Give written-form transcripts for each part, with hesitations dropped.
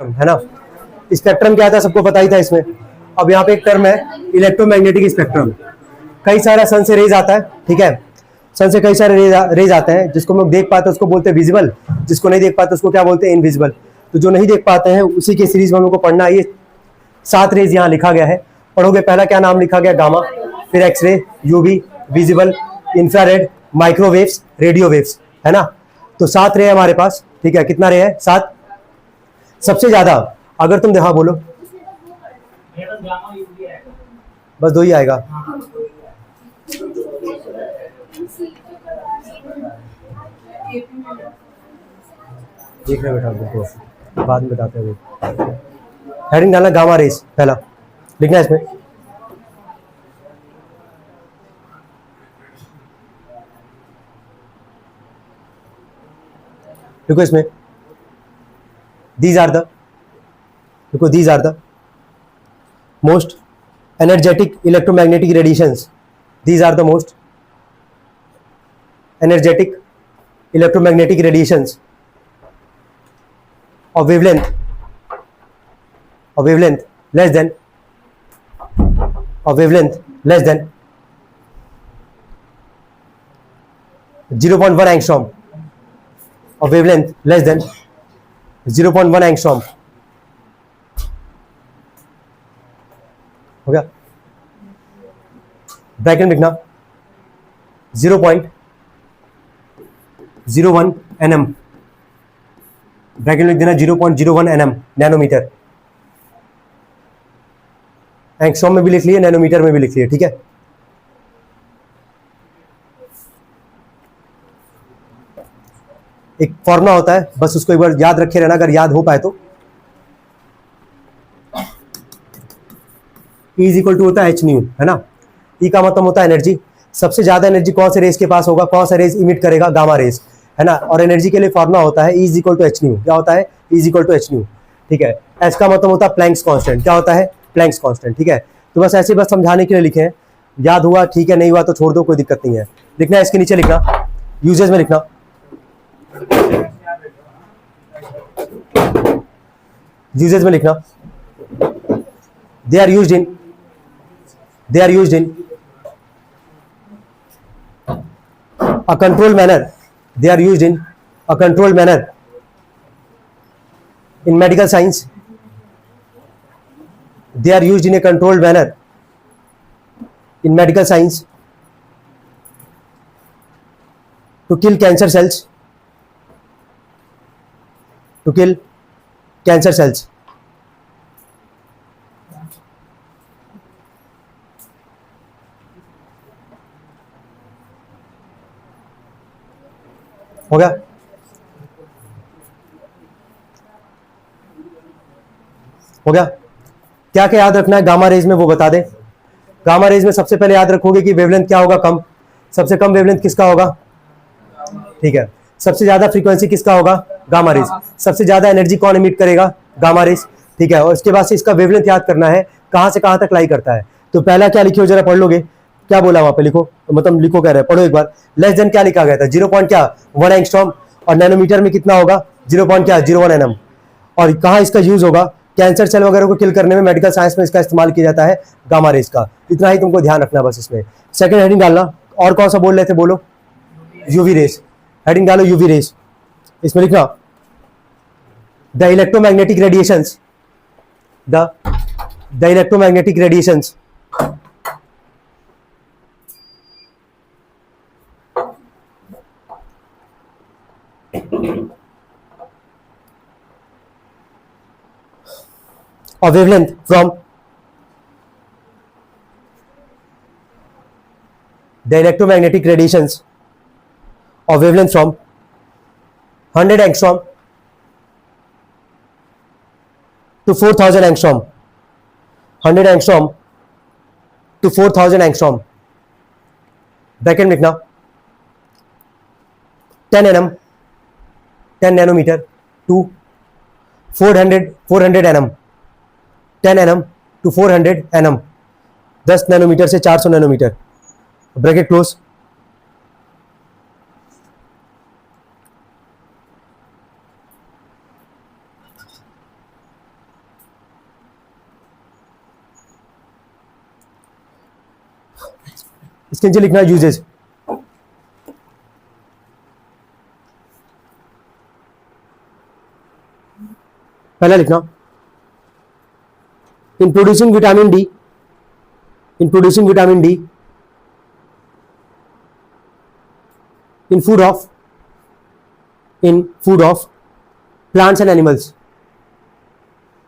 है ना। स्पेक्ट्रम क्या था सबको पता ही था इसमें। अब यहाँ पे एक टर्म है इलेक्ट्रोमैग्नेटिक स्पेक्ट्रम। कई सारा सन से रेज आता है, ठीक है। सन से कई सारे रेज आते हैं, जिसको हम लोग देख पाते हैं उसको बोलते हैं विजिबल, जिसको नहीं देख पाते उसको क्या बोलते हैं, इनविजिबल। तो जो नहीं देख पाते हैं उसी की सीरीज में हम लोग को पढ़ना है। ये 7 रेज यहाँ लिखा गया है, पढ़ोगे। पहला क्या नाम लिखा गया, गामा, फिर X ray, UV, visible, infrared, microwaves, radio waves, है ना। तो 7 रे है हमारे पास, ठीक है। कितना रे है, 7। सबसे ज्यादा अगर तुम, हाँ बोलो, बस 2 ही आएगा। देख रहे बेटा, देखो बाद में बताते हैं। हेडिंग डालना गामा रेस, पहला लिखना है इसमें। देखो इसमें these are the, देखो these are the most energetic electromagnetic radiations. These are the most energetic electromagnetic radiations of wavelength less than 0.1 angstrom, of wavelength less than 0.1 angstrom। हो गया। ब्रैकेट लिखना 0.01 nm, ब्रैकेट लिख देना 0.01 nm, नैनोमीटर। एंगस्ट्रॉम में भी लिख लिए, नैनोमीटर में भी लिख लिए, ठीक है। एक फॉर्मूला होता है, बस उसको एक बार याद रखे रहना, अगर याद हो पाए तो। E इज इक्वल टू होता है एच न्यू, है ना। E का मतलब होता है एनर्जी। सबसे ज्यादा एनर्जी कौन से रेस के पास होगा, कौन सा रेस इमिट करेगा, गामा रेस, है ना। और एनर्जी के लिए फॉर्मूला होता है E is equal to h nu. क्या होता है, E is equal to h nu, ठीक है। एच का मतलब होता है प्लैंक्स कांस्टेंट। क्या होता है, प्लैंक्स कांस्टेंट, ठीक है। तो बस ऐसे बस समझाने के लिए लिखे हैं, याद हुआ ठीक है, नहीं हुआ तो छोड़ दो, कोई दिक्कत नहीं है। लिखना है इसके नीचे, लिखना यूजेज में, लिखना यूजेज में, लिखना they are used in a controlled manner, they are used in a controlled manner in medical science, they are used in a controlled manner in medical science to kill cancer cells, to kill cancer cells। हो गया। हो गया। क्या क्या याद रखना है gamma rays में, वो बता दे। गामा रेज में सबसे पहले याद रखोगे कि वेवलेंथ क्या होगा, कम। सबसे कम वेवलेंथ किसका होगा, ठीक है। सबसे ज्यादा फ्रीक्वेंसी किसका होगा, गामा रेज। सबसे ज्यादा एनर्जी कौन इमिट करेगा, गामा रेज, ठीक है। और इसके बाद से इसका वेवलेंथ याद करना है, कहां से कहां तक लाई करता है। तो पहला क्या लिखियो, जरा पढ़ लोगे, क्या बोला वहां पे, लिखो, मतलब लिखो कह रहे हैं, पढ़ो एक बार। लेस देन क्या लिखा गया था, 0.1 एंगस्ट्रॉम, और नैनोमीटर में कितना होगा, 0.01 nm। और कहाँ इसका यूज होगा, कैंसर सेल वगैरह को किल करने में, मेडिकल साइंस में इसका इस्तेमाल किया जाता है, गामा रेज का। इतना ही तुमको ध्यान रखना बस इसमें। सेकंड हेडिंग डालना, और कौन सा बोल रहे थे, बोलो, यूवी रेज। हेडिंग डालो यूवी रेज, इसमें लिखना the electromagnetic radiations, the electromagnetic radiations of wavelength from the electromagnetic radiations of wavelength from 100 angstrom to 4000 angstrom, 100 angstrom to 4000 angstrom, bracket लिखना 10 nm, 10 nanometre to 400 nm, 10 nm to 400 nm, 10 nanometre से 400 nanometre, bracket close. इसके नीचे लिखना uses. पहला लिखना in producing vitamin D, in producing vitamin D in food of plants and animals,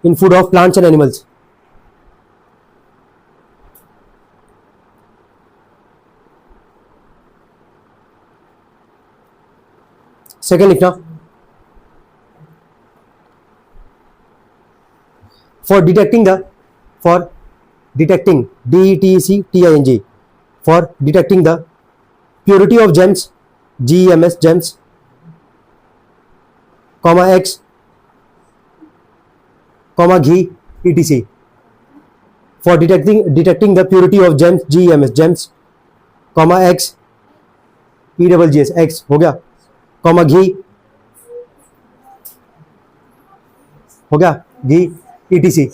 in food of plants and animals. Second लिखना for detecting DETECTING for detecting the purity of gems, GEMS gems, comma X, comma ghee, etc. For detecting the purity of gems, GEMS gems, comma X, EGGS X हो गया, comma ghee हो गया, ghee, etc.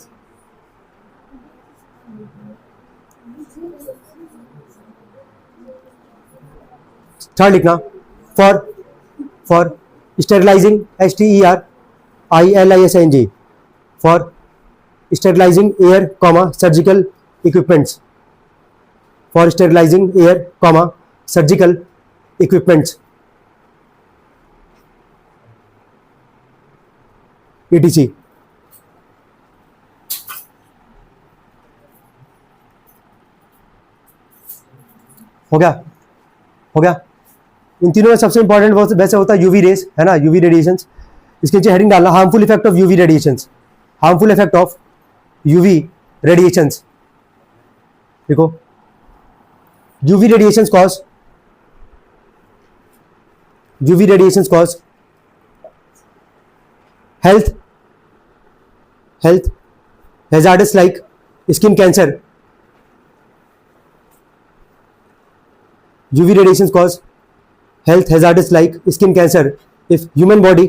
Third लिखना for sterilizing, STERILISING, for sterilizing air, surgical equipments, for sterilizing air, surgical equipments, etc. हो गया। इन तीनों में सबसे इंपॉर्टेंट वैसे होता है यूवी रेस, है ना, यूवी रेडिएशंस। इसके नीचे हेडिंग डालना harmful effect of UV radiations, harmful effect of UV radiations. देखो UV radiations cause health hazards like skin cancer. UV radiations cause health hazards like skin cancer if human body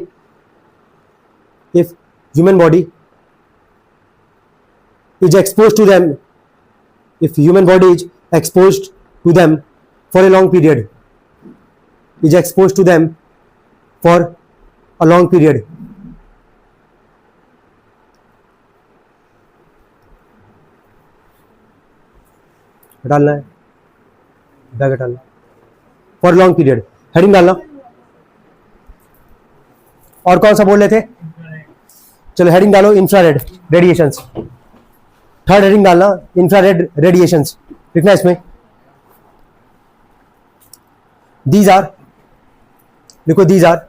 is exposed to them, if human body is exposed to them for a long period, डालना है, bag डालना for long period, heading डालना। और कौन सा बोल रहे थे, चलो हेडिंग डालो इंफ्रारेड रेडिएशंस। थर्ड हेडिंग डालना इंफ्रारेड रेडिएशंस, लिखना इसमें दीज आर, लिखो these are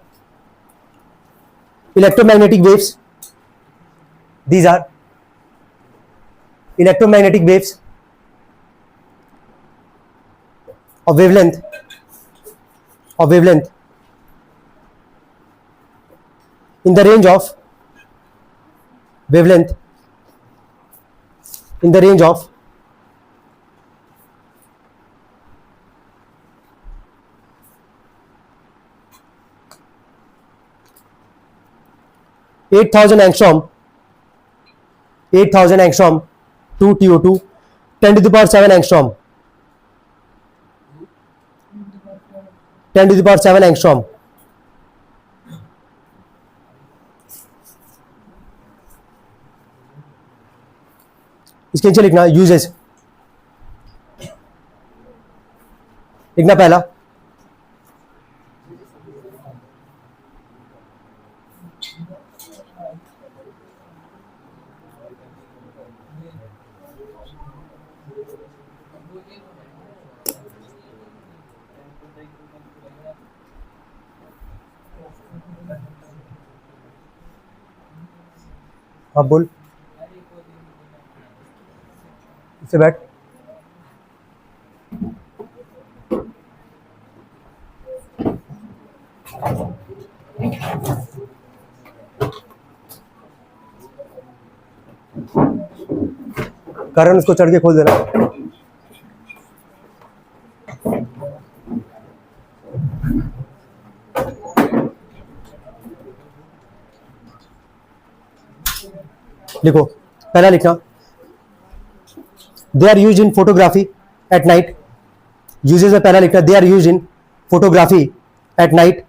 electromagnetic waves, these are electromagnetic waves of wavelength in the range of 8,000 angstrom to TO2, 10 to the power 7 angstrom, 10 to the power 7 angstrom. इसके नीचे लिखना uses, लिखना पहला हाँ बोल, इससे बैठ। कारण उसको चढ़ के खोल देना। लिखो पहला लिखना they are use in photography at night, uses में पहला लिखना, they are use in photography at night,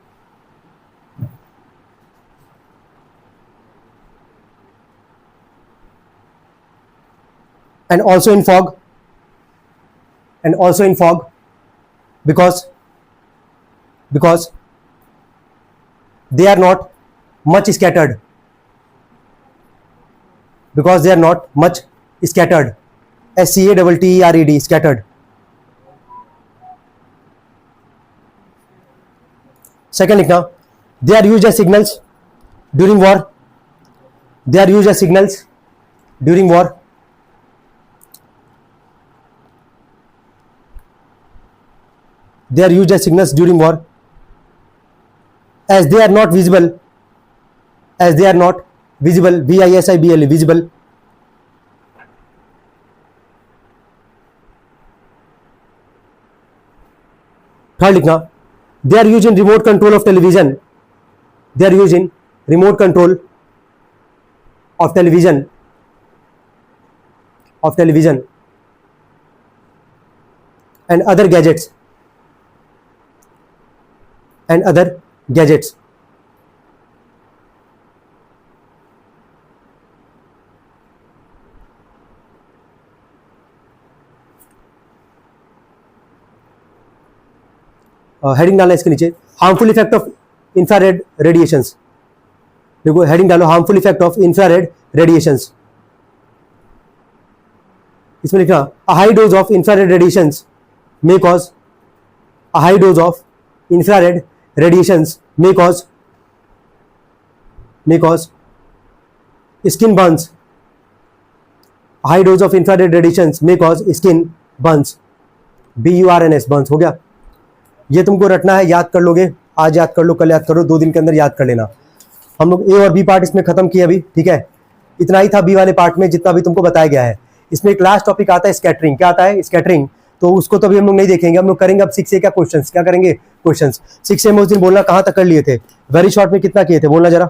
and also in fog, because they are not much scattered, scattered, scattered. Second लिखना, they are used as signals during war, they are used as signals during war, they are used as signals during war, as they are not visible, visible, visible. Third लिखना, they are used in remote control of television, they are used in remote control of television, and other gadgets, heading डालना इसके नीचे, harmful effect of infrared radiations, देखो heading डालो, harmful effect of infrared radiations, इसमें लिखना, a high dose of infrared radiations may cause, a high dose of infrared radiations may cause skin burns, a high dose of infrared radiations may cause skin burns, burns, burns हो गया। ये तुमको रटना है, याद कर लोगे, आज याद कर लो, कल याद करो, 2 दिन के अंदर याद कर लेना। हम लोग ए और बी पार्ट इसमें खत्म किया अभी, ठीक है, इतना ही था बी वाले पार्ट में जितना भी तुमको बताया गया है। इसमें एक लास्ट टॉपिक आता है स्कैटरिंग, क्या आता है स्कैटरिंग, तो उसको तो अभी हम लोग नहीं देखेंगे, हम लोग करेंगे अब 6A का क्वेश्चंस, क्या करेंगे क्वेश्चंस। 6A में उस दिन बोलना कहां तक कर लिए थे, वेरी शॉर्ट में कितना किए थे, बोलना जरा,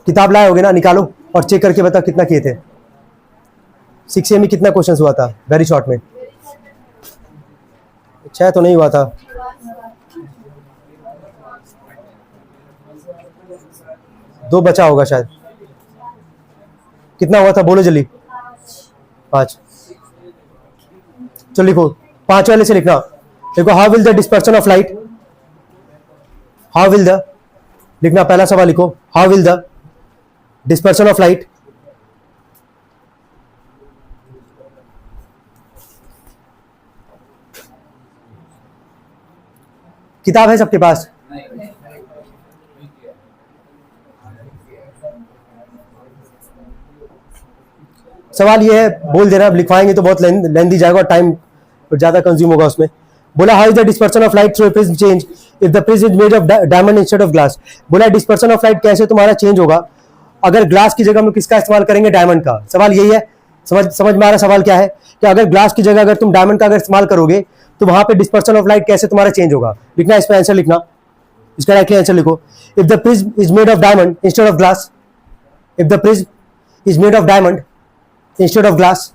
किताब लाए होगे ना, निकालो और चेक करके बताओ कितना किए थे। 6A में कितना क्वेश्चंस हुआ था वेरी शॉर्ट में, 6 तो नहीं हुआ था, 2 बचा होगा शायद, कितना हुआ था बोलो जल्दी, 5। चलो लिखो, 5 वाले से लिखना, देखो, how will the dispersion of light, how will the, लिखना पहला सवाल लिखो, how will the dispersion of light किताब है सबके पास, सवाल ये है, बोल देना, लिखवाएंगे तो बहुत लेंदी जाएगा, टाइम ज्यादा कंज्यूम होगा उसमें। बोला, how is the dispersion of light through a prism change if the prism is made of diamond instead of glass. बोला डिस्पर्सन ऑफ लाइट कैसे तुम्हारा चेंज होगा अगर ग्लास की जगह हम लोग किसका इस्तेमाल करेंगे, डायमंड का। सवाल यही है, समझ में आ रहा सवाल क्या है, कि अगर ग्लास की जगह अगर तुम डायमंड का अगर इस्तेमाल करोगे तो वहां पे डिस्पर्सन ऑफ लाइट कैसे तुम्हारा चेंज होगा, लिखना, इस पर आंसर लिखना, इसका राइट आंसर लिखो, if the prism is made of diamond instead of glass, if the prism is made of diamond instead of glass,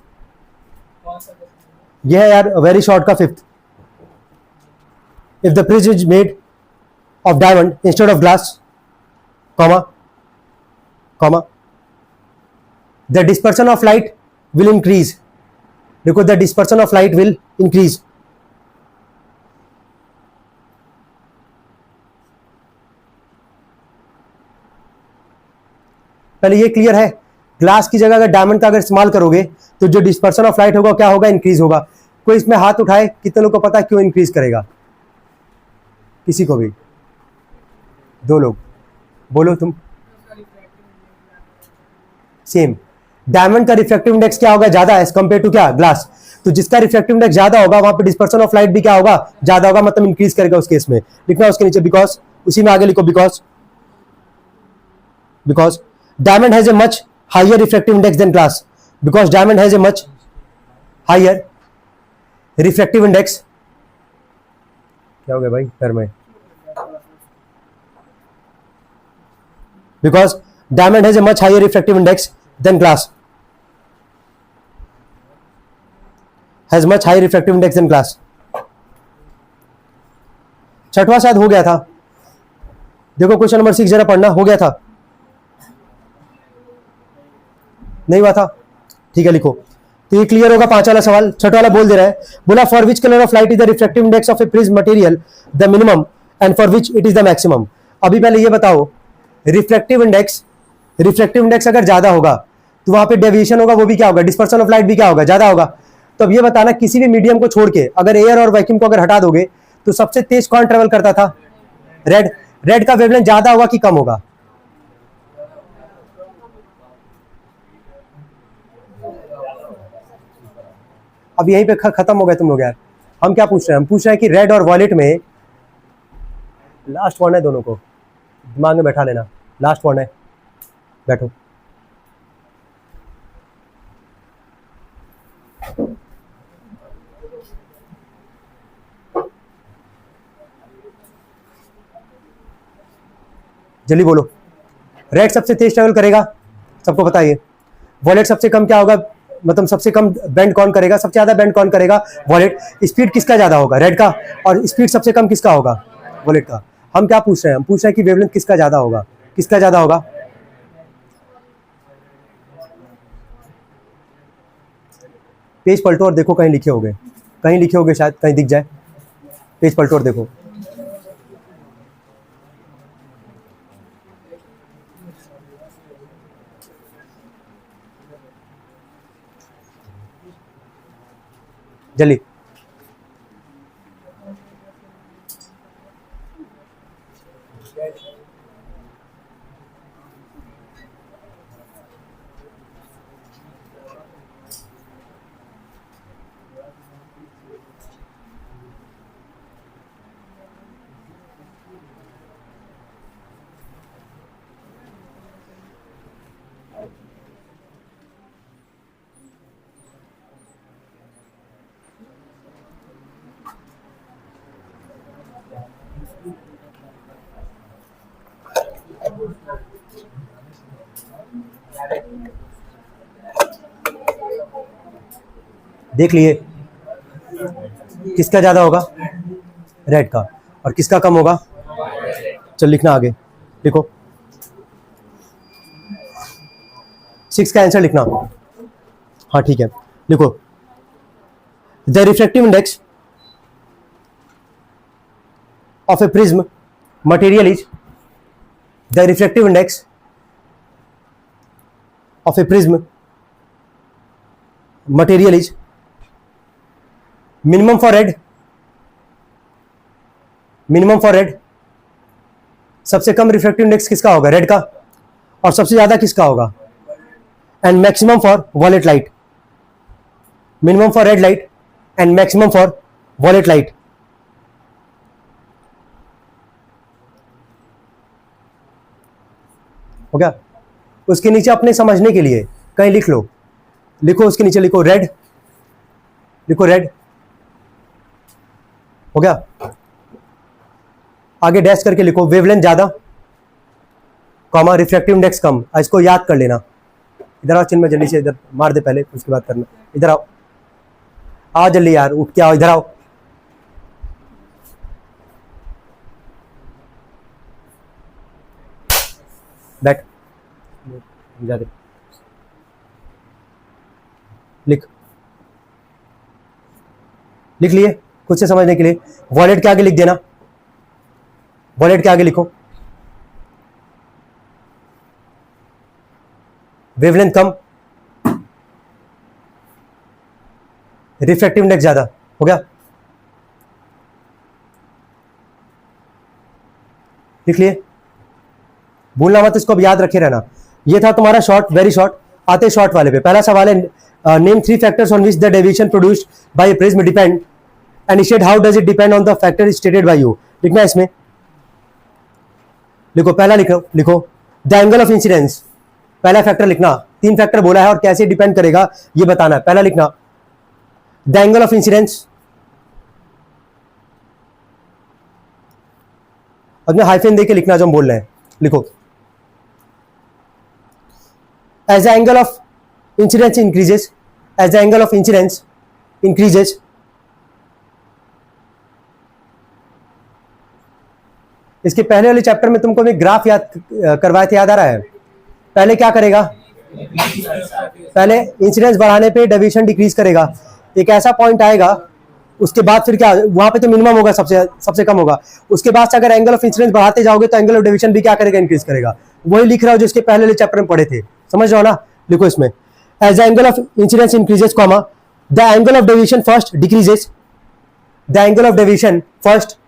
यह है यार वेरी शॉर्ट का 5th, if the prism is made of diamond instead of glass, comma the dispersion of light will increase, देखो, the dispersion of light will increase, पहले ये clear है, glass की जगह अगर डायमंड का अगर इस्तेमाल करोगे तो जो डिस्पर्सन ऑफ लाइट होगा क्या होगा, इंक्रीज होगा। कोई इसमें हाथ उठाए, कितने लोग को पता है क्यों इंक्रीज करेगा, किसी को भी, 2 लोग बोलो तुम। सेम, डायमंड का रिफ्रैक्टिव इंडेक्स क्या होगा, ज्यादा एज कंपेयर टू क्या, ग्लास, तो जिसका रिफ्रैक्टिव इंडेक्स ज्यादा होगा वहां पे डिस्पर्सन ऑफ लाइट भी क्या होगा, ज्यादा होगा, मतलब इंक्रीज करेगा उस केस में। लिखना उसके नीचे बिकॉज, उसी में आगे लिखो because diamond has a much higher refractive index than glass, because diamond has a much higher refractive index, क्या हो गया भाई घर में, because diamond has a much higher refractive index than glass, has much high refractive index in glass. छठवां शायद हो गया था, देखो क्वेश्चन नंबर 6 जरा पढ़ना, हो गया था नहीं हुआ था, ठीक है लिखो। तो ये क्लियर होगा। पांच वाला सवाल, छठा वाला बोल दे रहा है, बोला for which colour of light is the refractive index of A prism material the minimum and for which it is the maximum. अभी पहले ये बताओ, रिफ्रैक्टिव इंडेक्स अगर ज्यादा होगा तो वहां पे डेविएशन होगा, वो भी क्या होगा, डिस्पर्सन ऑफ लाइट भी क्या होगा, ज्यादा होगा। तो अब ये बताना, किसी भी मीडियम को छोड़ के अगर एयर और वैक्यूम को अगर हटा दोगे तो सबसे तेज कौन ट्रेवल करता था, रेड का वेवलेंथ ज्यादा होगा कि कम होगा। अब यहीं पे खत्म हो गए तुम लोग यार। हम क्या पूछ रहे हैं, हम पूछ रहे हैं कि रेड और वॉयलेट में, लास्ट वन है दोनों को दिमाग में बैठा लेना, लास्ट वन है, बैठो। जल्दी बोलो। रेड सबसे तेज ट्रेवल करेगा, सबको पता है। वॉलेट सबसे कम क्या होगा, मतलब सबसे कम बेंड कौन करेगा, सबसे ज्यादा बेंड कौन करेगा, वॉलेट। स्पीड किसका ज्यादा होगा, रेड का, और स्पीड सबसे कम किसका होगा, वॉलेट का। हम क्या पूछ रहे हैं, हम पूछ रहे हैं कि वेवलेंथ किसका ज्यादा होगा, किसका ज्यादा होगा। पेज पलटो और देखो, कहीं लिखे होंगे, कहीं लिखे होंगे, शायद कहीं दिख जाए। पेज पलटो और देखो। जल्दी। देख लिए, किसका ज्यादा होगा, रेड का, और किसका कम होगा। चल लिखना आगे, लिखो 6 का आंसर लिखना। हाँ ठीक है, लिखो। The refractive index of A prism material is, the refractive index of A prism material is minimum for red, सबसे कम रिफ्रैक्टिव इंडेक्स किसका होगा, रेड का, और सबसे ज्यादा किसका होगा, and maximum for wallet light, minimum for red light and maximum for wallet light. हो गया। उसके नीचे अपने समझने के लिए कहीं लिख लो, लिखो उसके नीचे लिखो रेड, लिखो रेड। हो गया। आगे डैश करके लिखो वेवलेंथ ज्यादा, कॉमा रिफ्रैक्टिव इंडेक्स कम। इसको याद कर लेना। इधर आओ चिन्ह में, जल्दी से इधर मार दे पहले, उसके बाद करना। इधर आओ, आओ जल्दी यार, उठ के आओ, इधर आओ। बैठ, जा दे, लिख लिए खुद से समझने के लिए। वॉलेट के आगे लिख देना, वॉलेट के आगे लिखो वेवलेंथ कम, रिफ्रैक्टिव इंडेक्स ज्यादा। हो गया, लिख लिए, भूलना मत, इसको अब याद रखे रहना। ये था तुम्हारा शॉर्ट, वेरी शॉर्ट। आते शॉर्ट वाले पे, पहला सवाल है, name 3 factors on which the deviation produced by a prism depend and state how does it depend on the factor stated by you. लिखना है इसमें, लिखो पहला, लिखो द एंगल ऑफ इंसिडेंस, पहला फैक्टर लिखना। 3 फैक्टर बोला है और कैसे डिपेंड करेगा ये बताना है। पहला लिखना द एंगल ऑफ इंसिडेंस, और हाइफन देके लिखना जो हम बोल रहे हैं। लिखो as the angle of incidence increases, as the angle of incidence increases. इसके पहले वाले चैप्टर में तुमको मैं ग्राफ याद करवाए थे, याद आ रहा है? पहले क्या करेगा? पहले इंसिडेंस बढ़ाने पे डेविएशन डिक्रीज करेगा, एक ऐसा पॉइंट आएगा, उसके बाद फिर क्या, वहां पे तो मिनिमम होगा, सबसे सबसे कम होगा, उसके बाद से अगर एंगल ऑफ इंसिडेंस बढ़ाते जाओगे तो एंगल ऑफ डेविएशन भी क्या करेगा? इंक्रीज करेगा। वही लिख रहा हूं जो इसके पहले वाले चैप्टर में पढ़े थे, समझ रहे हो ना? लिखो इसमें, as the angle of incidence increases, comma, the angle of deviation first decreases, the angle of deviation first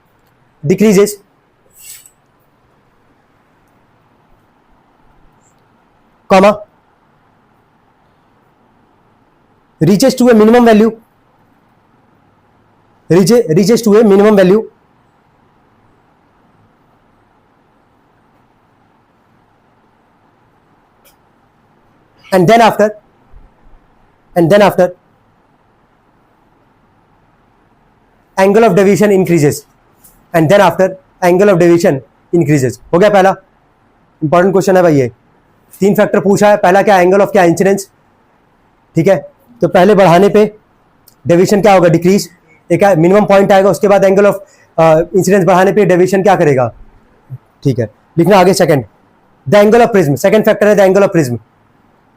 decreases, comma, reaches to a minimum value, reaches to a minimum value, and then after angle of deviation increases, and then after angle of deviation increases। हो गया पहला important question है भाई ये। 3 factor पूछा है, पहला क्या? एंगल ऑफ क्या? इंसिडेंस, ठीक है। तो पहले बढ़ाने पे डेविएशन क्या होगा? डिक्रीज, एक मिनिमम पॉइंट आएगा, उसके बाद एंगल ऑफ इंसिडेंस बढ़ाने पे डेविएशन क्या करेगा? ठीक है, लिखना आगे। Second, the angle of prism, second factor है द एंगल ऑफ प्रिज्म,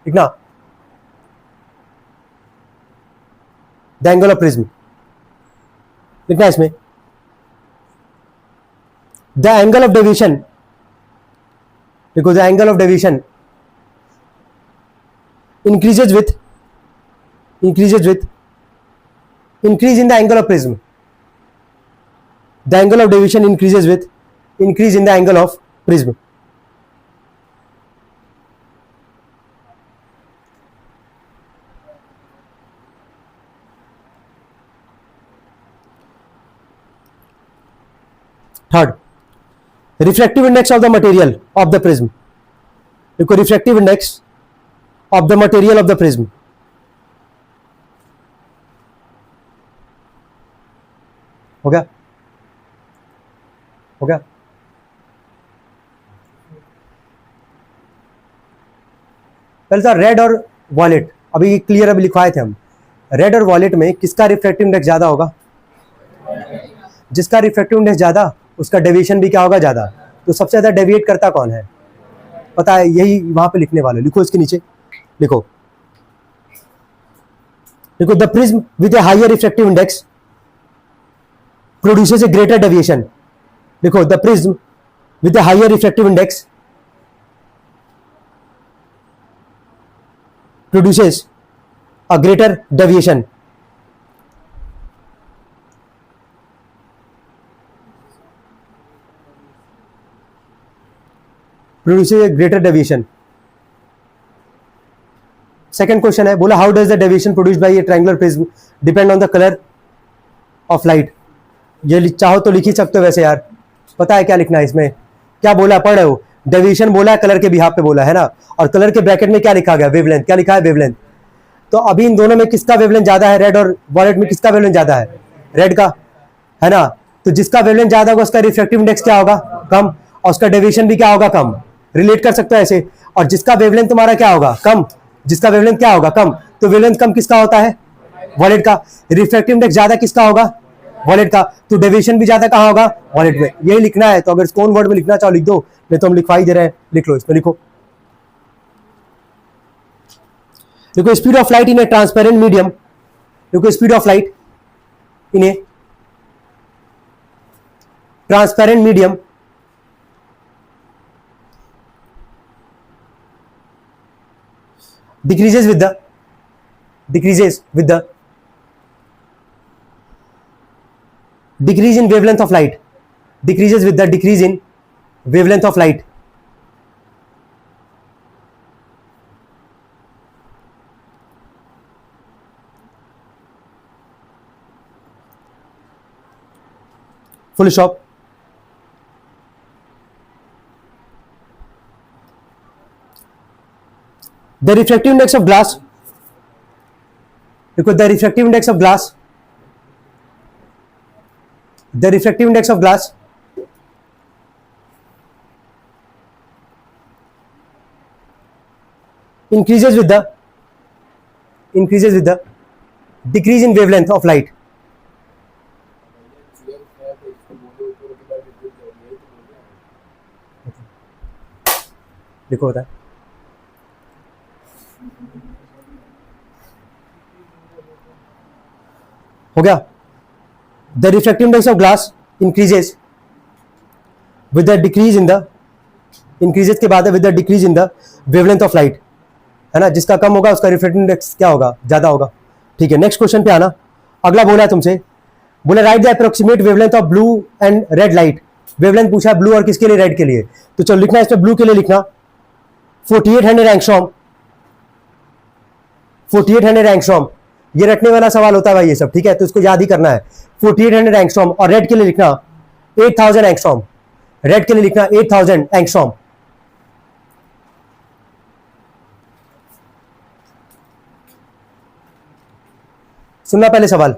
लिखना द एंगल ऑफ प्रिज्म, लिखना इसमें द एंगल ऑफ डेविएशन, देखो the angle of deviation increases with increase in the angle of prism, the angle of deviation increases with increase in the angle of prism। Third, refractive index of the material of the prism, देखो refractive index of the material of the prism, हो गया? हो गया? पहले था red और wallet, अभी clear अभी लिखवाए थे हम। रेड और वॉलेट में किसका रिफ्रैक्टिव इंडेक्स ज्यादा होगा? जिसका रिफ्रैक्टिव इंडेक्स ज्यादा उसका डेविएशन भी क्या होगा? ज्यादा। तो सबसे ज्यादा डेविएट करता कौन है? पता है, यही वहां पे लिखने वाले, लिखो इसके नीचे, लिखो देखो, the prism with a higher refractive index produces a greater deviation, देखो the prism with a higher refractive index produces a greater deviation, produces a greater deviation. Second question है, बोला how does the deviation produced by a triangular prism depend on the colour of light. ये चाहो तो लिख ही सकते हो वैसे यार, पता है क्या लिखना है इसमें? क्या बोला, पढ़ रहे हो? डेविएशन बोला है, कलर के बिहाफ पे बोला है ना, और कलर के ब्रैकेट में क्या लिखा गया? वेवलेंथ। क्या लिखा है? वेवलेंथ। तो अभी इन दोनों में किसका वेवलेंथ ज्यादा है? रेड और वॉलेट में किसका वेवलेंथ ज्यादा है? रेड का, है ना? तो जिसका वेवलेंथ ज्यादा होगा उसका रिफ्रैक्टिव इंडेक्स क्या होगा? कम, और उसका डेविएशन भी क्या होगा? कम। रिलेट कर सकते हो ऐसे। और जिसका वेवलेंथ तुम्हारा क्या होगा? कम, जिसका वेवलेंथ क्या होगा? कम। तो वेवलेंथ कम किसका होता है? वॉलेट का। रिफ्रैक्टिव इंडेक्स ज्यादा किसका होगा? वॉलेट का। तो डेविएशन भी ज्यादा कहां होगा? वॉलेट में। यही लिखना है, तो अगर इसको वर्ड में लिखना चाहो लिख दो, नहीं तो हम लिखवाई दे रहे हैं, लिख लो, इसमें लिखो। देखो speed of light in a transparent medium, देखो speed of light in a transparent medium decreases with the decrease in wavelength of light, decreases with the decrease in wavelength of light। Full stop. The refractive index of glass, because the refractive index of glass, the refractive index of glass increases with the decrease in wavelength of light. लिखो होता है, हो गया। The refractive index of glass increases with the decrease in the, increases के बाद with the decrease in the wavelength of light, है ना। जिसका कम होगा उसका रिफ्रैक्टिव इंडेक्स क्या होगा, ज्यादा होगा। ठीक है, नेक्स्ट क्वेश्चन पे आना। अगला बोला है तुमसे, बोला right the approximate wavelength of blue and red light. Wavelength पूछा ब्लू और किसके लिए, रेड के लिए। तो चलो लिखना है इसमें, ब्लू के लिए लिखना 4800 एंगस्ट्रॉम, 4800 एंगस्ट्रॉम। ये रटने वाला सवाल होता है भाई ये सब, ठीक है, तो इसको याद ही करना है। 4800 एंगस्ट्रॉम। और रेड के लिए लिखना 8000 एंगस्ट्रॉम, रेड के लिए लिखना 8000 एंगस्ट्रॉम। सुनना पहले सवाल।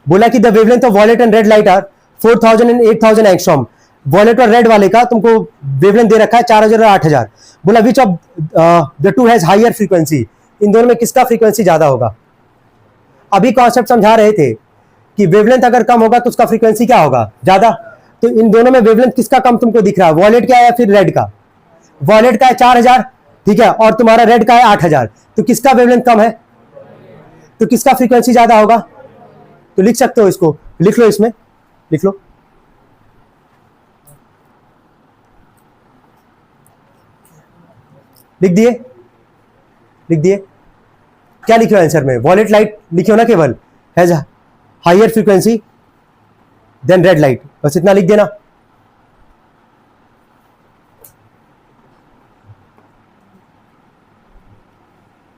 बोला कि the wavelength of violet and red light are 4000 and 8000 angstrom. Violet और रेड वाले का तुमको वेवलेंथ दे रखा है 4000 और 8000। बोला which of the two has higher frequency. इन दोनों में किसका फ्रीक्वेंसी ज्यादा होगा। अभी कॉन्सेप्ट समझा रहे थे कि वेवलेंथ अगर कम होगा तो उसका फ्रीक्वेंसी क्या होगा, ज्यादा। तो इन दोनों में वेवलेंथ किसका कम तुमको दिख रहा है, वॉयलेट का है या फिर रेड का। वॉयलेट का है 4000, ठीक है, और तुम्हारा रेड का है 8000। तो किसका वेवलेंथ कम है, तो किसका फ्रीक्वेंसी ज्यादा होगा। तो लिख सकते हो इसको, लिख लो, इसमें लिख लो। लिख दिए, लिख दिए। क्या लिखे हो आंसर में, वॉयलेट लाइट लिखे हो ना, केवल has higher frequency than red light, बस इतना लिख देना।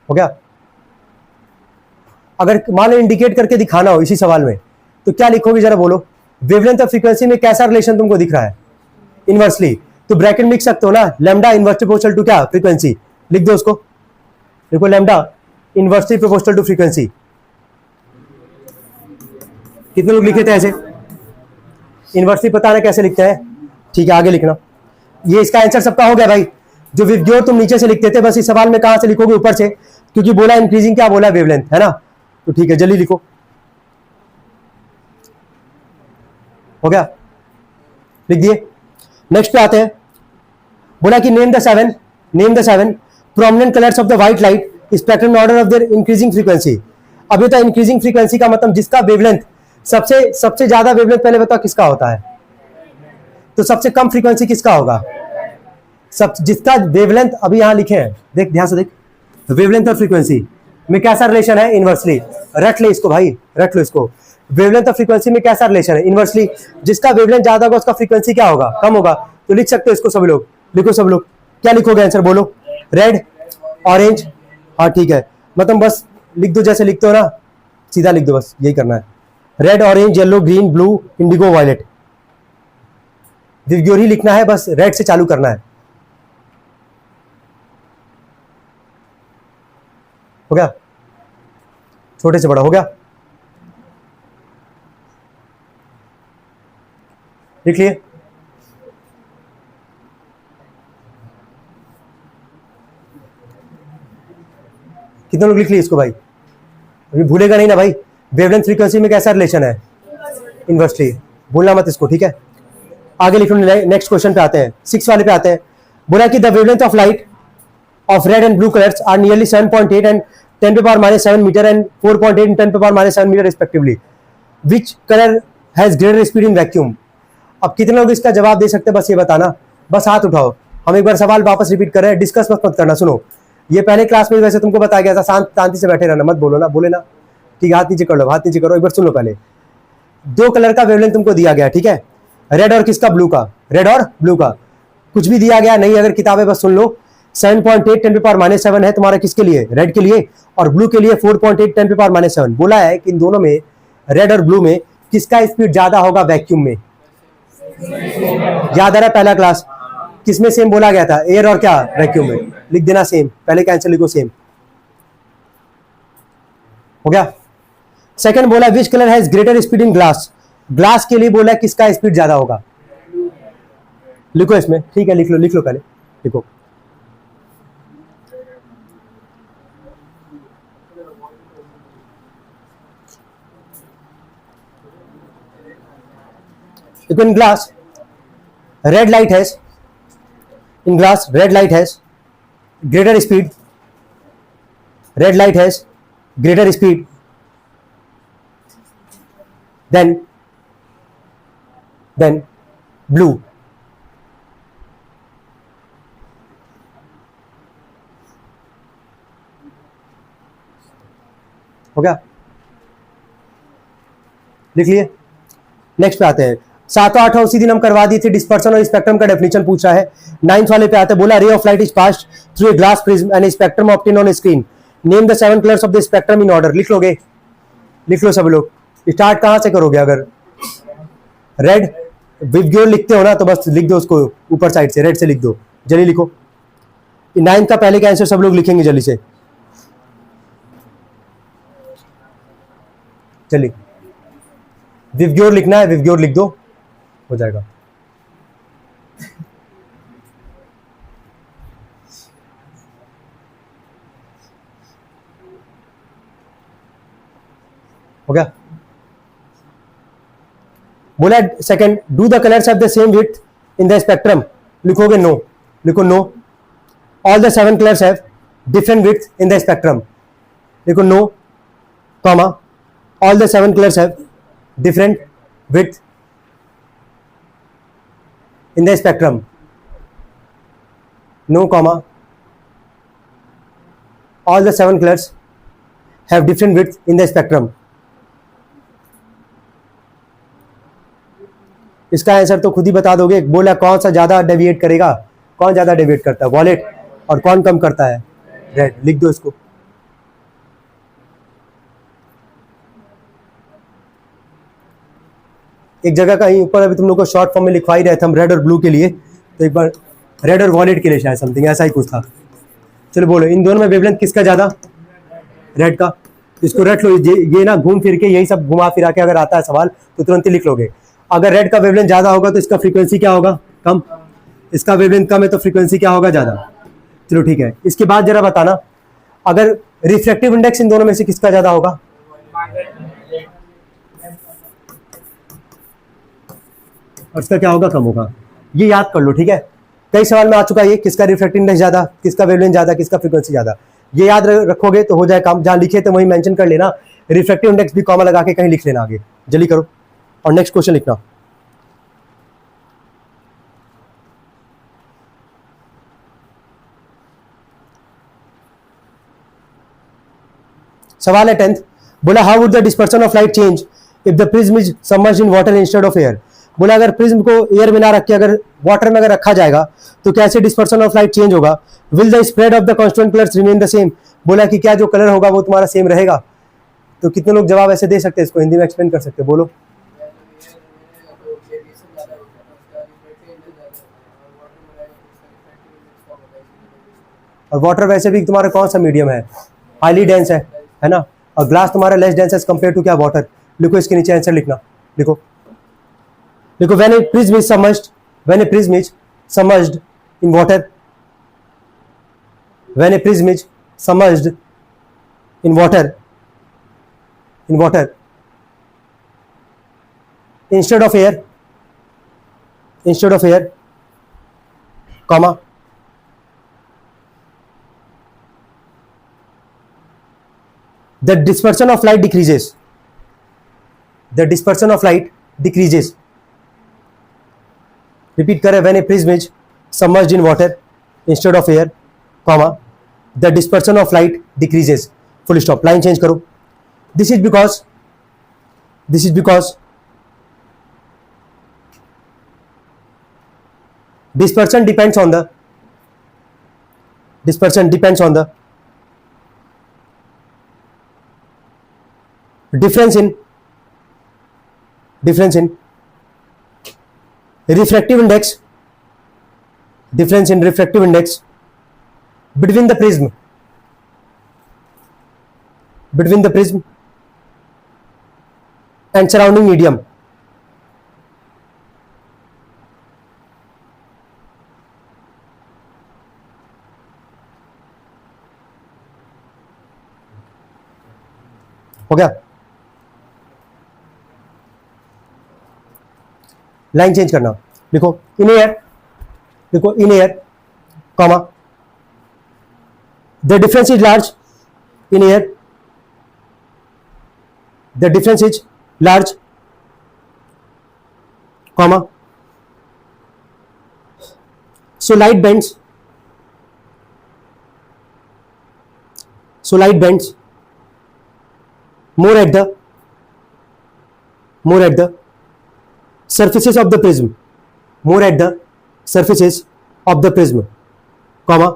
हो गया। अगर मान लो इंडिकेट करके दिखाना हो इसी सवाल में, तो क्या लिखोगे जरा बोलो। वेवलेंथ और फ्रीक्वेंसी में कैसा रिलेशन तुमको दिख रहा है, इनवर्सली। तो ब्रैकेट में लिख सकते हो ना, लैम्डा इनवर्सली प्रोपोर्शनल टू क्या, फ्रीक्वेंसी। लिख दो उसको, देखो lambda inversely proportional to frequency. कितने लोग लिखे थे ऐसे, इनवर्सली पता ना कैसे लिखते हैं। ठीक है, आगे लिखना। ये इसका आंसर सबका हो गया भाई। जो तुम नीचे से लिखते थे, बस इस सवाल में कहां से लिखोगे, ऊपर से, क्योंकि बोला इंक्रीजिंग, क्या बोला, वेवलेंथ, है ना। तो ठीक है, जल्दी लिखो। हो गया, लिख दिए। नेक्स्ट पे आते हैं। बोला कि name the seven prominent colours of the white light spectrum order of their increasing frequency. अब ये तो इंक्रीजिंग फ्रीक्वेंसी का मतलब जिसका वेवलेंथ सबसे ज्यादा वेवलेंथ, पहले बताओ किसका होता है। तो सबसे कम फ्रीक्वेंसी किसका होगा, जिसका वेवलेंथ अभी यहां लिखे हैं, देख ध्यान से देख। वेवलेंथ और फ्रीक्वेंसी में कैसा रिलेशन है, इनवर्सली। रट ले इसको भाई, रट लो इसको। वेवलेंथ और फ्रीक्वेंसी में कैसा रिलेशन है, इनवर्सली। जिसका वेवलेंथ ज्यादा होगा उसका फ्रीक्वेंसी क्या होगा, कम होगा। तो लिख सकते हो इसको सभी लोग, लिखो सब लोग। क्या लिखोगे आंसर बोलो, रेड, ऑरेंज। हाँ ठीक है, मतलब बस लिख दो, जैसे लिखते हो ना, सीधा लिख दो, बस यही करना है। Red, orange, yellow, green, blue, indigo, violet. विवग्योर ही लिखना है, बस रेड से चालू करना है। हो गया, छोटे से बड़ा हो गया। लिख लिए। कितने लोग लिख लिए इसको भाई, अभी भूलेगा नहीं ना भाई। वेवलेंथ फ्रीक्वेंसी में कैसा रिलेशन है, इनवर्सली, भूलना मत इसको, ठीक है। आगे लिखो, नेक्स्ट क्वेश्चन पे आते हैं, 6 वाले पे आते हैं। बोला कि the wavelength of light of red and blue colours are nearly 7.8 and 10⁻⁷ metre and 4.8 and 10⁻⁷ metre respectively. Which colour has greater speed in vacuum. अब कितने लोग इसका जवाब दे सकते हैं, बस ये बताना, बस हाथ उठाओ। हम एक बार सवाल वापस रिपीट कर रहे हैं, डिस्कस मत करना। सुनो, ये पहले क्लास में वैसे तुमको बताया गया था, शांति से बैठे रहना, मत बोलो ना, बोले ना, ठीक है। हाथ नीचे कर लो, हाथ नीचे करो, एक बार सुन लो पहले। 2 कलर का वेवलेंथ तुमको दिया गया, ठीक है, रेड और किसका, ब्लू का। रेड और ब्लू का कुछ भी दिया गया नहीं, अगर किताबें बस सुन लो। 7.8 10⁻⁷ है तुम्हारा किसके लिए, रेड के लिए, और ब्लू के लिए 4.8 10⁻⁷। बोला है कि इन दोनों में, रेड और ब्लू में, किसका स्पीड ज्यादा होगा वैक्यूम में। याद आ रहा है पहला क्लास किसमें सेम बोला गया था, एयर और क्या, वैक्यूम में। लिख देना सेम, पहले का आंसर लिखो सेम। हो गया। सेकंड बोला विच colour has greater speed in glass. Glass के लिए बोला किसका स्पीड ज्यादा होगा, लिखो इसमें, ठीक है, लिख लो पहले, लिखो। देखो in glass red light has, in glass red light has greater speed, red light has greater speed than blue. हो गया, लिख लिए। नेक्स्ट पे आते हैं, 7 और 8 उसी दिन हम करवा दिए थे, डिस्पर्सन और स्पेक्ट्रम का डेफिनेशन पूछा है। 9th वाले पे आते हैं, बोला ray of light is passed through a glass prism and spectrum obtain on screen, name the 7 colours of the spectrum in order. लिख लोगे, लिख लो सब लोग। स्टार्ट कहां से करोगे? अगर रेड विवग्योर लिखते हो ना तो बस लिख दो उसको ऊपर साइड से, रेड से लिख दो, जल्दी लिखो। 9th का पहले का आंसर सब लोग लिखेंगे जल्दी से, चलिए। विवग्योर लिखना है, विवग्योर लिख दो, हो जाएगा। हो गया। बोला second, do the colours have the same width in the spectrum. लिखोगे नो, लिखो no. All the 7 colours have different width in the spectrum. लिखो no, comma, all the 7 colours have different width in the spectrum. No, comma, all the 7 colours have different width in the spectrum. इसका answer तो खुद ही बता दोगे। बोला कौन सा ज्यादा डेविएट करेगा, कौन ज्यादा डेविएट करता है? वॉलेट। और कौन कम करता है? रेड। लिख दो इसको। एक जगह कहीं ऊपर अभी तुम लोग को शॉर्ट फॉर्म में लिखवा ही रहे थे हम, रेड और ब्लू के लिए, तो एक बार रेड और वॉलेट के लिए शायद समथिंग ऐसा ही कुछ था। चलो बोलो, इन दोनों में वेवलेंथ किसका ज्यादा? रेड का। इसको रट लो, ये ना घूम फिर के यही सब घुमा फिरा के अगर आता है सवाल तो तुरंत ही लिख लोगे। अगर रेड का वेवलेंथ ज्यादा होगा तो इसका फ्रीक्वेंसी क्या होगा? कम। इसका वेवलेंथ कम है तो फ्रीक्वेंसी क्या होगा? ज्यादा। चलो ठीक है। इसके बाद जरा बताना, अगर रिफ्रैक्टिव इंडेक्स इन दोनों में से किसका ज्यादा होगा? और इसका क्या होगा? कम होगा। ये याद कर लो, ठीक है। कई सवाल में आ चुका है ये, किसका रिफ्रैक्टिव इंडेक्स ज्यादा, किसका वेवलेंथ ज्यादा, किसका फ्रीक्वेंसी ज्यादा। ये याद रखोगे तो हो जाए काम। जहां लिखे थे वही मेंशन कर लेना, रिफ्रैक्टिव इंडेक्स भी कॉमा लगा के कहीं लिख लेना आगे। जल्दी करो और नेक्स्ट क्वेश्चन लिखना। सवाल है 10th, बोला how would the dispersion of light change if the prism is submerged in water instead of air. बोला अगर प्रिज्म को एयर में ना रख के अगर वाटर में अगर रखा जाएगा तो कैसे डिस्पर्सन ऑफ लाइट चेंज होगा? Will the spread of the constant colours remain the same. बोला कि क्या जो कलर होगा वो तुम्हारा सेम रहेगा। तो कितने लोग जवाब ऐसे दे सकते हैं, इसको हिंदी में एक्सप्लेन कर सकते हैं? बोलो। और वाटर वैसे भी तुम्हारा कौन सा मीडियम है? हाईली डेंस है ना। और ग्लास तुम्हारा less dense as compare to क्या? वाटर। लिखो इसके नीचे आंसर लिखना। लिखो, लिखो when a prism is submerged, when a prism is submerged in water, when a prism is submerged in water, in water instead of air, comma, the dispersion of light decreases, the dispersion of light decreases। repeat करें, when a prism is submerged in water instead of air, comma, the dispersion of light decreases, full stop। line change करो। this is because dispersion depends on the difference in refractive index, between the prism and surrounding medium। हो गया। Line change करना, लिखो in air, लिखो in air comma the difference is large in air, the difference is large comma so light bends, so light bends more at the surfaces of the prism, more at the surfaces of the prism, comma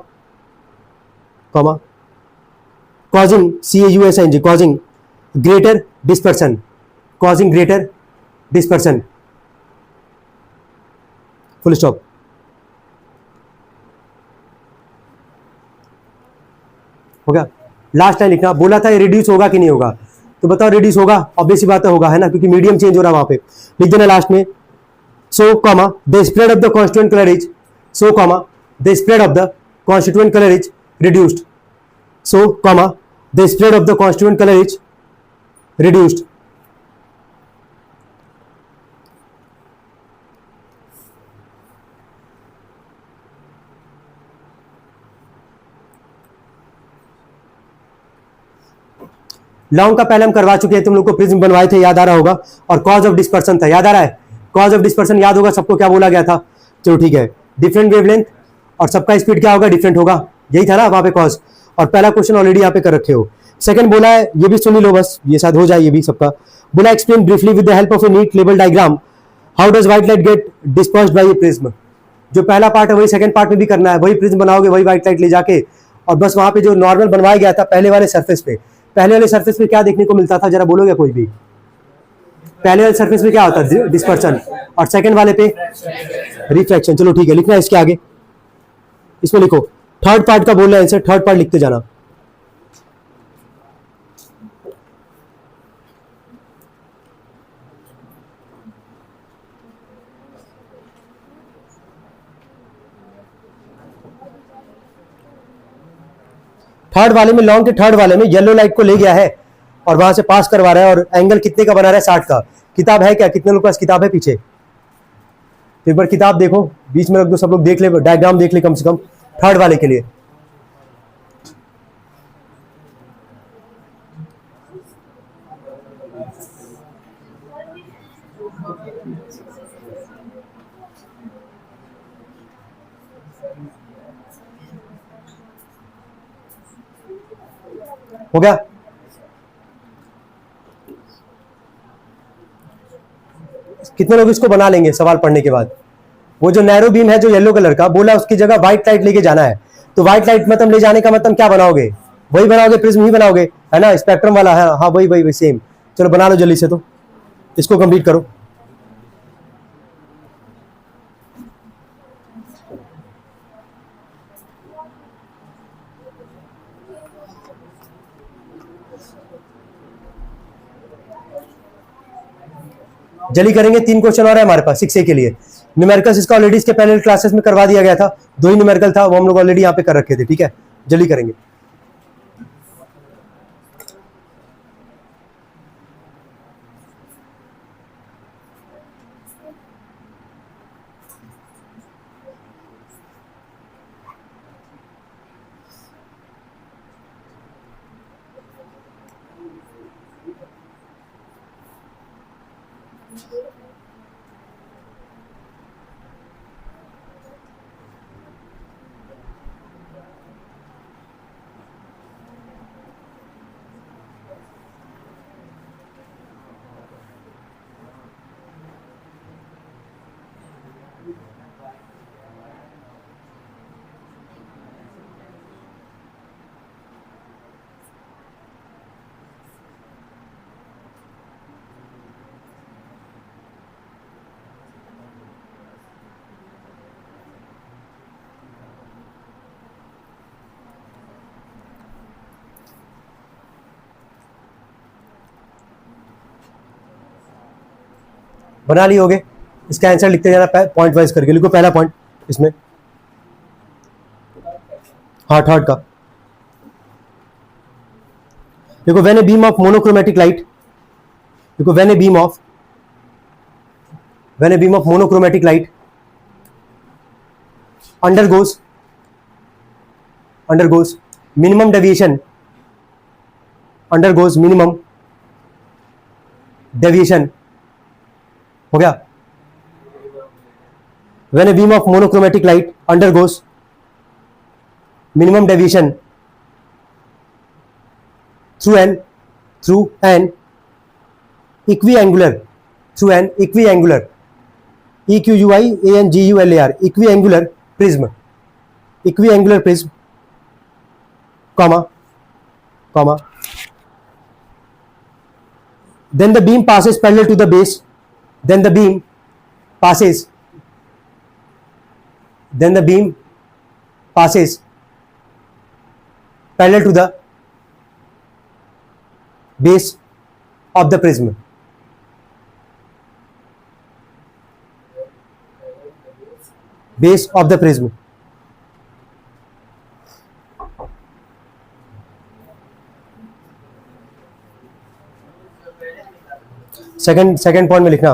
causing causing causing greater dispersion, causing greater dispersion, full stop. हो गया, last line लिखना, बोला था ये reduce होगा कि नहीं होगा, तो बताओ रिड्यूस होगा, ऑब्वियस बात होगा, है ना, क्योंकि मीडियम चेंज हो रहा है वहां पे, लिख देना लास्ट में सो comma the spread of the constituent colour is, so comma the spread of the constituent colour is reduced, so comma the spread of the constituent colour is reduced. Long का पहले हम करवा चुके हैं, तुम लोग को प्रिज्म बनवाए थे, याद आ रहा होगा, और कॉज ऑफ डिस्पर्सन था, याद आ रहा है, कॉज ऑफ डिस्पर्सन याद होगा सबको, क्या बोला गया था, चलो ठीक है, डिफरेंट वेवलेंथ और सबका स्पीड क्या होगा, डिफरेंट होगा, यही था ना वहां पे कॉज, और पहला क्वेश्चन ऑलरेडी यहाँ पे कर रखे हो. सेकंड बोला है, ये भी सुन लो बस, ये शायद हो जाए ये भी सबका, बोला explain briefly with the help of a neat लेवल diagram how does white light get dispersed by a prism. जो पहला पार्ट है वही सेकंड पार्ट में भी करना है, वही प्रिज्म बनाओगे, वही व्हाइट लाइट ले जाके, और बस वहां पे जो नॉर्मल बनवाया गया था पहले वाले सरफेस पे, पहले वाले सरफेस पे क्या देखने को मिलता था, जरा बोलोगे कोई भी, पहले वाले सरफेस पे क्या होता है, डिस्पर्शन, और सेकंड वाले पे रिफ्लेक्शन. चलो ठीक है, लिखना है इसके आगे, इसमें लिखो थर्ड पार्ट का बोल रहा है आंसर, थर्ड पार्ट लिखते जाना. थर्ड वाले में, लॉन्ग के थर्ड वाले में येलो लाइट को ले गया है और वहां से पास करवा रहा है, और एंगल कितने का बना रहा है, 60 का. किताब है क्या, कितने लोगों के पास किताब है पीछे, तो एक बार किताब देखो, बीच में रख दो, सब लोग देख ले, डायग्राम देख ले कम से कम थर्ड वाले के लिए. हो गया, कितने लोग इसको बना लेंगे सवाल पढ़ने के बाद. वो जो नैरो बीम है जो येलो कलर का, बोला उसकी जगह व्हाइट लाइट लेके जाना है, तो व्हाइट लाइट मतलब ले जाने का मतलब क्या बनाओगे, वही बनाओगे, प्रिज्म ही बनाओगे, है ना, स्पेक्ट्रम वाला है, हाँ वही वही सेम. चलो बना लो जल्दी से, तो इसको कंप्लीट करो. जल्दी करेंगे, 3 क्वेश्चन और है हमारे पास 6A के लिए. न्यूमेरिकल्स इसका ऑलरेडी इसके पहले क्लासेस में करवा दिया गया था, 2 ही न्यूमेरिकल था, वो हम लोग ऑलरेडी यहाँ पे कर रखे थे, ठीक है, जल्दी करेंगे. बना लिए होगे, इसका आंसर लिखते जाना पॉइंट वाइज करके. लिखो पहला पॉइंट इसमें, हाँ थर्ड का देखो, when a beam of monochromatic light, देखो when a beam of when a beam of monochromatic light undergoes minimum deviation, undergoes minimum deviation, हो गया. When a beam of monochromatic light undergoes minimum deviation through an equiangular EQUIANGULAR equiangular prism, comma, then the beam passes parallel to the base, then the beam passes parallel to the base of the prism. Base of the prism. Second point में लिखना,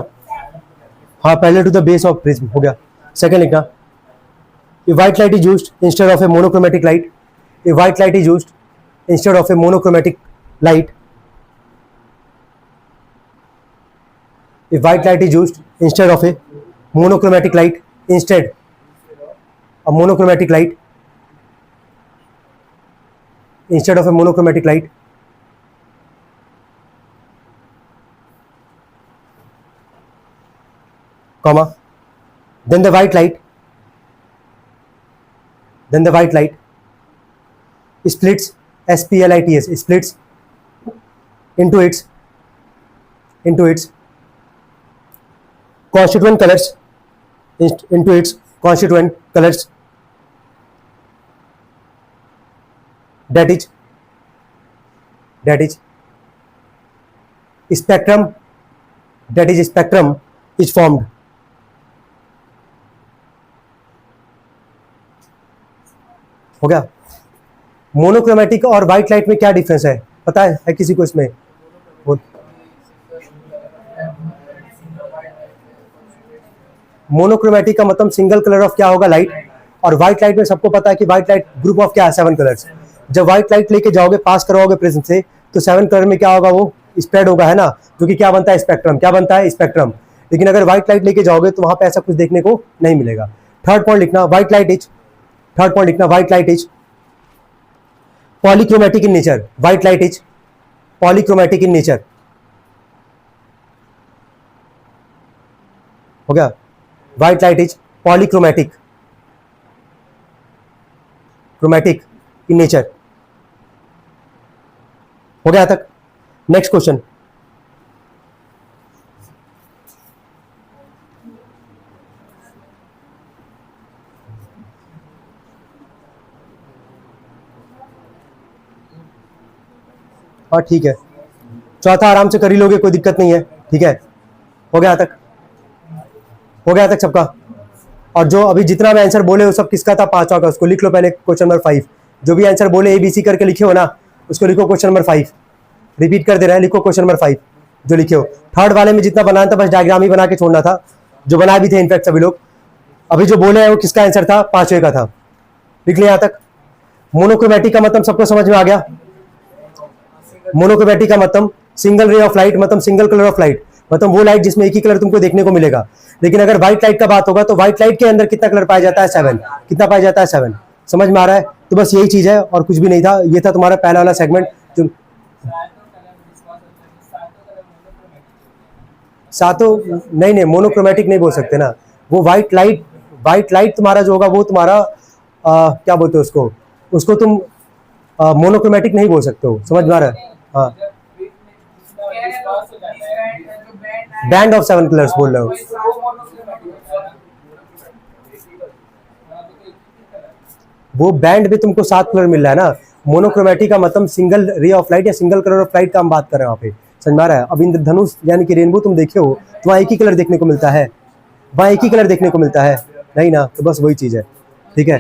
हाँ, parallel to the base of prism हो गया. Second लिखना, if white light is used instead of a monochromatic light, if white light is used instead of a monochromatic light, if white light is used instead of a monochromatic light, instead a monochromatic light, instead of a monochromatic light, comma, then the white light splits, SPLITS, splits into its constituent colors, that is spectrum is formed. हो गया. Monochromatic और white light में क्या difference है, पता है किसी को इसमें? मोनोक्रोमेटिक का मतलब सिंगल कलर ऑफ क्या होगा, लाइट, और व्हाइट लाइट में सबको पता है कि व्हाइट लाइट ग्रुप ऑफ क्या है, 7 कलर्स. जब व्हाइट लाइट लेके जाओगे, पास करवाओगे प्रिज्म से, तो 7 कलर में क्या होगा, वो स्प्रेड होगा, है ना, जो कि क्या बनता है, स्पेक्ट्रम. क्या बनता है, स्पेक्ट्रम. लेकिन अगर व्हाइट लाइट लेके जाओगे तो वहां पे ऐसा कुछ देखने को नहीं मिलेगा. थर्ड पॉइंट लिखना, white light is polychromatic in nature. White light is polychromatic in nature. हो गया. White light is polychromatic in nature. हो गया तक. Next question. हाँ ठीक है, चौथा आराम से कर ही लोगे, कोई दिक्कत नहीं है. ठीक है, हो गया तक सबका. और जो अभी जितना भी आंसर बोले वो सब किसका था, 5वां का, उसको लिख लो पहले. क्वेश्चन नंबर 5 जो भी आंसर बोले ABC करके लिखे हो ना, उसको लिखो क्वेश्चन नंबर 5. रिपीट कर दे रहे हैं, लिखो क्वेश्चन नंबर 5 जो लिखे हो. थर्ड वाले में जितना बनाना था बस डायग्राम ही बना के छोड़ना था, जो बनाए भी थे इनफैक्ट सभी लोग. अभी जो बोले हैं वो किसका आंसर था, 5वें का था. लिख लिया यहाँ तक. मोनोक्रोमेटिक का मतलब सबको समझ में आ गया. मोनोक्रोमेटिक का मतलब सिंगल रे ऑफ लाइट, मतलब सिंगल कलर ऑफ लाइट, मतलब वो लाइट जिसमें एक ही कलर तुमको देखने को मिलेगा. लेकिन अगर व्हाइट लाइट का बात होगा तो व्हाइट लाइट के अंदर कितना कलर पाया जाता है, 7. कितना पाया जाता है, 7. समझ में आ रहा है? तो बस यही चीज है और कुछ भी नहीं था. ये था तुम्हारा पहला वाला सेगमेंट. जो सातों नहीं, मोनोक्रोमेटिक नहीं बोल सकते ना. वो व्हाइट लाइट तुम्हारा जो होगा वो तुम्हारा क्या बोलते हो उसको तुम मोनोक्रोमेटिक नहीं बोल सकते हो. समझ में आ रहा है? हाँ, बैंड ऑफ 7 कलर्स बोल रहे हो. वो बैंड में तुमको 7 कलर मिल रहा है ना. मोनोक्रोमेटिक का मतलब सिंगल रे ऑफ लाइट या सिंगल कलर ऑफ लाइट का हम बात कर रहे हैं वहाँ पे. समझ में आ रहा है? अब इंद्रधनुष यानी कि रेनबो तुम देखे हो तो वहाँ एक ही कलर देखने को मिलता है, नहीं ना. तो बस वही चीज है. ठीक है.